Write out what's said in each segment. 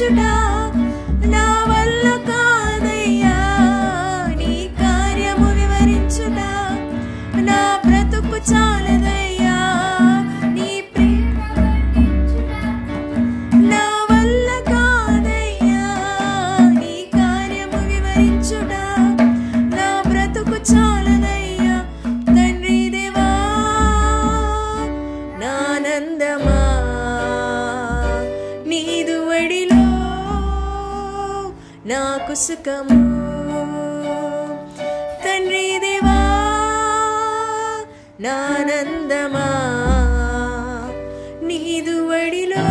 వివరించుట నా వల్ల కాదయ్యా, నీ కార్యము వివరించుట నా బ్రతుకు చాలదయ్యా, నీ ప్రేమ నా వల్ల కాదయ్యా, నీ కార్యము వివరించుట నా బ్రతుకు చాలదయ్యా. తండ్రి దేవా నానందమా నీదు వడిలో నాకు సుఖము, తండ్రి దేవా నానందమా నీదు వడిలో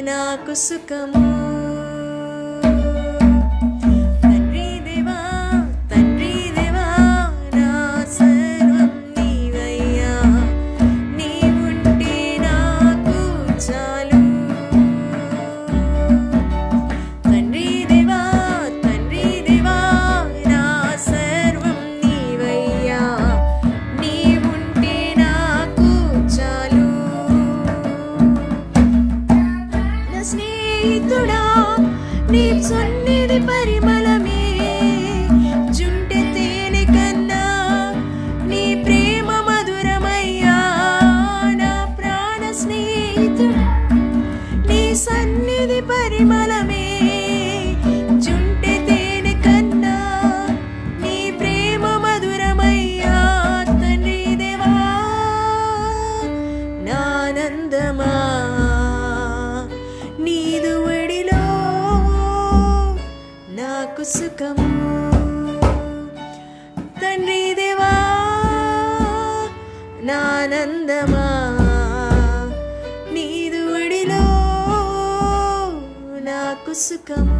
నాకు సుఖము. తండ్రి దేవా నా సర్వం నీవయ్యా, నీవుంటే నాకు చాలు. తండ్రి దేవా నా సర్వం నీవయ్యా, నీవుంటే నాకు చాలు. నా స్నేహితుడా నీ సన్నిధి పరిమళమే, జుంటె తేనె కన్నా నీ ప్రేమ మధురమయ్యా. నా ప్రాణ స్నేహితుడా నీ సన్నిధి పరిమళమే, జుంటె తేనె కన్నా నీ ప్రేమ మధురమయ్యా. తండ్రి దేవా నానందమా నీదు వడిలో నాకు సుఖము, తండ్రి దేవా నానందమా నీదు వడిలో నాకు సుఖము.